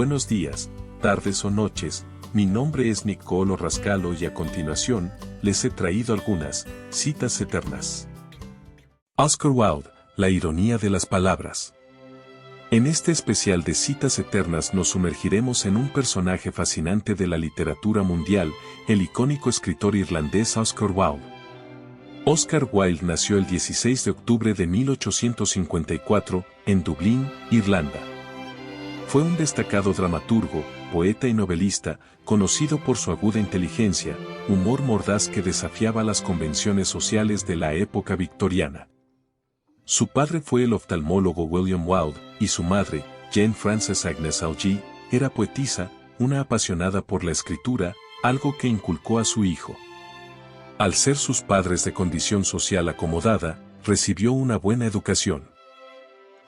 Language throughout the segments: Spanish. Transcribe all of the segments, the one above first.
Buenos días, tardes o noches, mi nombre es Nicolo Rascalo y a continuación, les he traído algunas citas eternas. Oscar Wilde, la ironía de las palabras. En este especial de citas eternas nos sumergiremos en un personaje fascinante de la literatura mundial, el icónico escritor irlandés Oscar Wilde. Oscar Wilde nació el 16 de octubre de 1854, en Dublín, Irlanda. Fue un destacado dramaturgo, poeta y novelista, conocido por su aguda inteligencia, humor mordaz que desafiaba las convenciones sociales de la época victoriana. Su padre fue el oftalmólogo William Wilde, y su madre, Jane Frances Agnes Algie, era poetisa, una apasionada por la escritura, algo que inculcó a su hijo. Al ser sus padres de condición social acomodada, recibió una buena educación.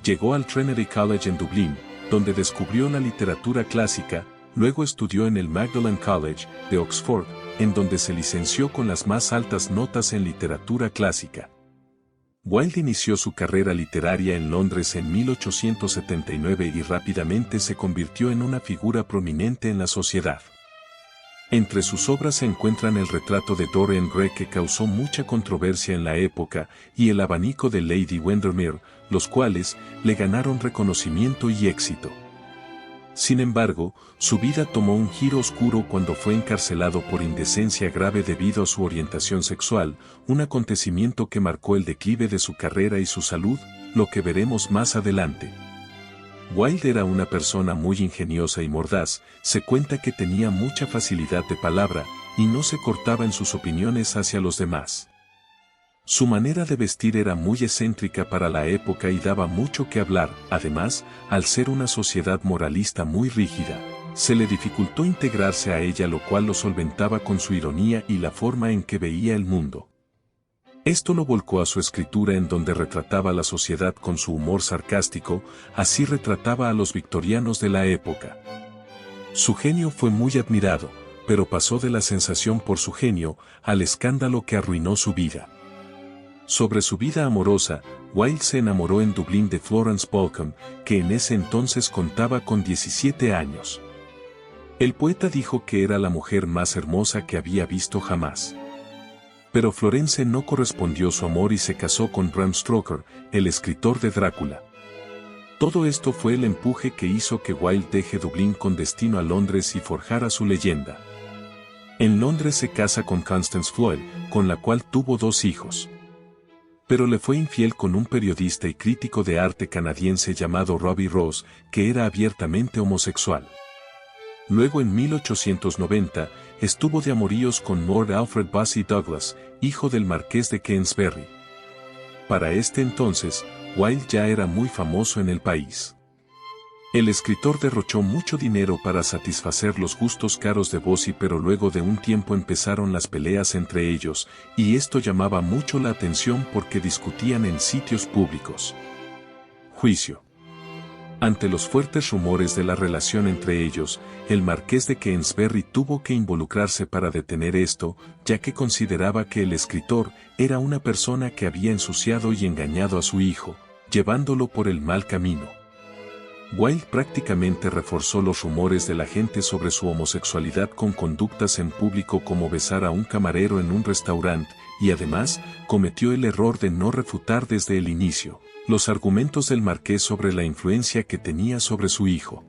Llegó al Trinity College en Dublín, donde descubrió la literatura clásica, luego estudió en el Magdalen College, de Oxford, en donde se licenció con las más altas notas en literatura clásica. Wilde inició su carrera literaria en Londres en 1879 y rápidamente se convirtió en una figura prominente en la sociedad. Entre sus obras se encuentran el retrato de Dorian Gray que causó mucha controversia en la época y el abanico de Lady Windermere, los cuales le ganaron reconocimiento y éxito. Sin embargo, su vida tomó un giro oscuro cuando fue encarcelado por indecencia grave debido a su orientación sexual, un acontecimiento que marcó el declive de su carrera y su salud, lo que veremos más adelante. Wilde era una persona muy ingeniosa y mordaz, se cuenta que tenía mucha facilidad de palabra, y no se cortaba en sus opiniones hacia los demás. Su manera de vestir era muy excéntrica para la época y daba mucho que hablar, además, al ser una sociedad moralista muy rígida, se le dificultó integrarse a ella, lo cual lo solventaba con su ironía y la forma en que veía el mundo. Esto lo volcó a su escritura en donde retrataba la sociedad con su humor sarcástico, así retrataba a los victorianos de la época. Su genio fue muy admirado, pero pasó de la sensación por su genio al escándalo que arruinó su vida. Sobre su vida amorosa, Wilde se enamoró en Dublín de Florence Bolcom, que en ese entonces contaba con 17 años. El poeta dijo que era la mujer más hermosa que había visto jamás. Pero Florence no correspondió su amor y se casó con Bram Stoker, el escritor de Drácula. Todo esto fue el empuje que hizo que Wilde deje Dublín con destino a Londres y forjara su leyenda. En Londres se casa con Constance Floyd, con la cual tuvo 2 hijos. Pero le fue infiel con un periodista y crítico de arte canadiense llamado Robbie Ross, que era abiertamente homosexual. Luego en 1890, estuvo de amoríos con Lord Alfred Bussey Douglas, hijo del marqués de Queensberry. Para este entonces, Wilde ya era muy famoso en el país. El escritor derrochó mucho dinero para satisfacer los gustos caros de Bussey, pero luego de un tiempo empezaron las peleas entre ellos, y esto llamaba mucho la atención porque discutían en sitios públicos. Juicio. Ante los fuertes rumores de la relación entre ellos, el marqués de Queensberry tuvo que involucrarse para detener esto, ya que consideraba que el escritor era una persona que había ensuciado y engañado a su hijo, llevándolo por el mal camino. Wilde prácticamente reforzó los rumores de la gente sobre su homosexualidad con conductas en público como besar a un camarero en un restaurante, y además, cometió el error de no refutar desde el inicio los argumentos del marqués sobre la influencia que tenía sobre su hijo.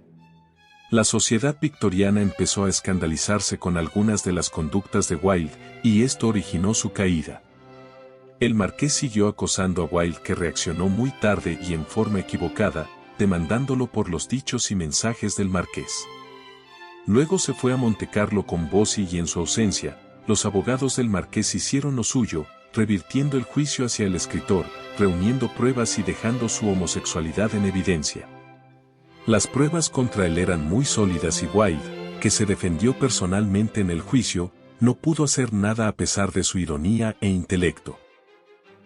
La sociedad victoriana empezó a escandalizarse con algunas de las conductas de Wilde, y esto originó su caída. El marqués siguió acosando a Wilde, que reaccionó muy tarde y en forma equivocada, demandándolo por los dichos y mensajes del marqués. Luego se fue a Montecarlo con Bussey y en su ausencia, los abogados del marqués hicieron lo suyo, revirtiendo el juicio hacia el escritor, reuniendo pruebas y dejando su homosexualidad en evidencia. Las pruebas contra él eran muy sólidas y Wilde, que se defendió personalmente en el juicio, no pudo hacer nada a pesar de su ironía e intelecto.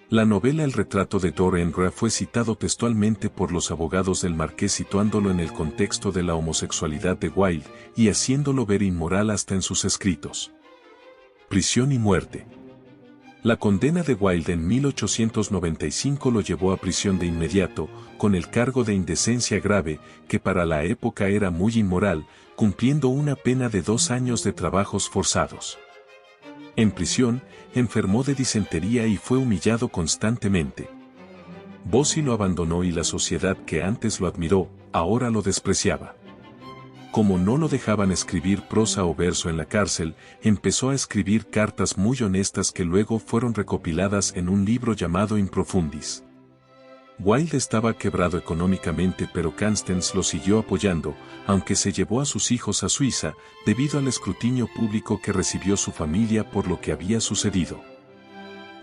La novela El retrato de Dorian Gray fue citado textualmente por los abogados del marqués, situándolo en el contexto de la homosexualidad de Wilde y haciéndolo ver inmoral hasta en sus escritos. Prisión y muerte. La condena de Wilde en 1895 lo llevó a prisión de inmediato, con el cargo de indecencia grave, que para la época era muy inmoral, cumpliendo una pena de 2 años de trabajos forzados. En prisión, enfermó de disentería y fue humillado constantemente. Bossy lo abandonó y la sociedad que antes lo admiró, ahora lo despreciaba. Como no lo dejaban escribir prosa o verso en la cárcel, empezó a escribir cartas muy honestas que luego fueron recopiladas en un libro llamado In Profundis. Wilde estaba quebrado económicamente, pero Carstens lo siguió apoyando, aunque se llevó a sus hijos a Suiza, debido al escrutinio público que recibió su familia por lo que había sucedido.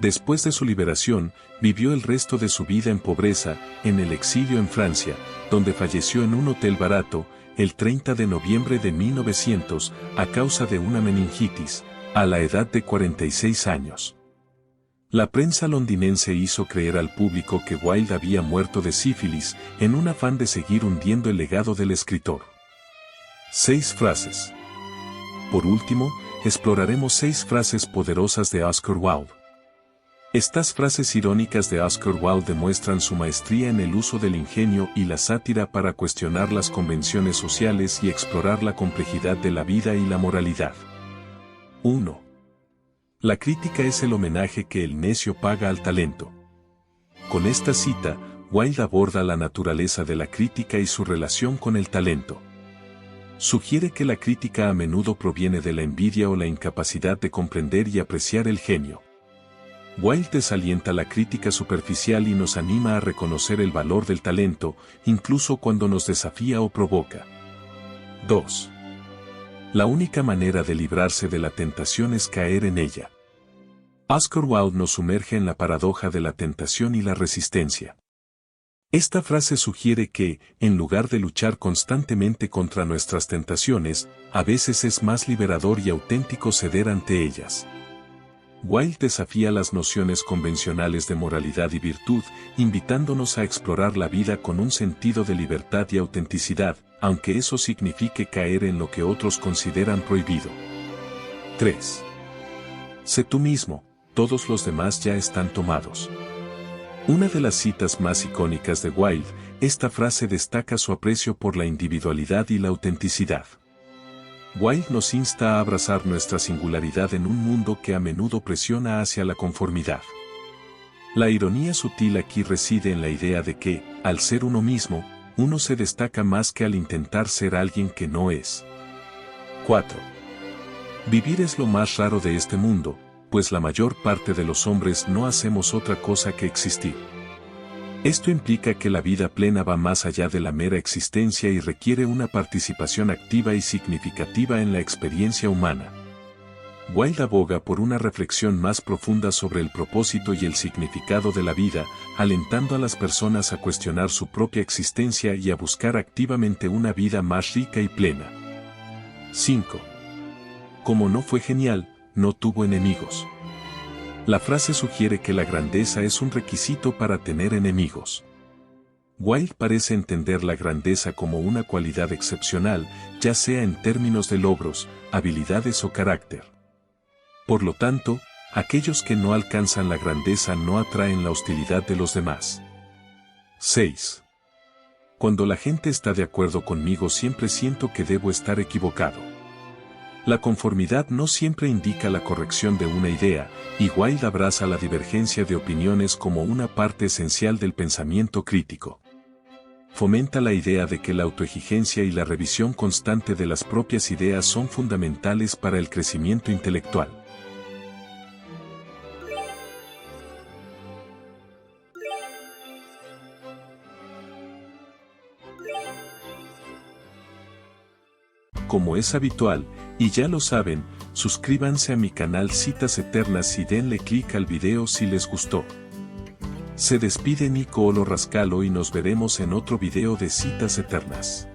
Después de su liberación, vivió el resto de su vida en pobreza, en el exilio en Francia, donde falleció en un hotel barato, el 30 de noviembre de 1900, a causa de una meningitis, a la edad de 46 años. La prensa londinense hizo creer al público que Wilde había muerto de sífilis, en un afán de seguir hundiendo el legado del escritor. 6 frases. Por último, exploraremos 6 frases poderosas de Oscar Wilde. Estas frases irónicas de Oscar Wilde demuestran su maestría en el uso del ingenio y la sátira para cuestionar las convenciones sociales y explorar la complejidad de la vida y la moralidad. 1. La crítica es el homenaje que el necio paga al talento. Con esta cita, Wilde aborda la naturaleza de la crítica y su relación con el talento. Sugiere que la crítica a menudo proviene de la envidia o la incapacidad de comprender y apreciar el genio. Wilde desalienta la crítica superficial y nos anima a reconocer el valor del talento, incluso cuando nos desafía o provoca. 2. La única manera de librarse de la tentación es caer en ella. Oscar Wilde nos sumerge en la paradoja de la tentación y la resistencia. Esta frase sugiere que, en lugar de luchar constantemente contra nuestras tentaciones, a veces es más liberador y auténtico ceder ante ellas. Wilde desafía las nociones convencionales de moralidad y virtud, invitándonos a explorar la vida con un sentido de libertad y autenticidad, aunque eso signifique caer en lo que otros consideran prohibido. 3. Sé tú mismo, todos los demás ya están tomados. Una de las citas más icónicas de Wilde, esta frase destaca su aprecio por la individualidad y la autenticidad. Wilde nos insta a abrazar nuestra singularidad en un mundo que a menudo presiona hacia la conformidad. La ironía sutil aquí reside en la idea de que, al ser uno mismo, uno se destaca más que al intentar ser alguien que no es. 4. Vivir es lo más raro de este mundo, pues la mayor parte de los hombres no hacemos otra cosa que existir. Esto implica que la vida plena va más allá de la mera existencia y requiere una participación activa y significativa en la experiencia humana. Wilde aboga por una reflexión más profunda sobre el propósito y el significado de la vida, alentando a las personas a cuestionar su propia existencia y a buscar activamente una vida más rica y plena. 5. Como no fue genial, no tuvo enemigos. La frase sugiere que la grandeza es un requisito para tener enemigos. Wilde parece entender la grandeza como una cualidad excepcional, ya sea en términos de logros, habilidades o carácter. Por lo tanto, aquellos que no alcanzan la grandeza no atraen la hostilidad de los demás. 6. Cuando la gente está de acuerdo conmigo siempre siento que debo estar equivocado. La conformidad no siempre indica la corrección de una idea, y Wilde abraza la divergencia de opiniones como una parte esencial del pensamiento crítico. Fomenta la idea de que la autoexigencia y la revisión constante de las propias ideas son fundamentales para el crecimiento intelectual. Como es habitual, y ya lo saben, suscríbanse a mi canal Citas Eternas y denle clic al video si les gustó. Se despide Nicolo Rascalo y nos veremos en otro video de Citas Eternas.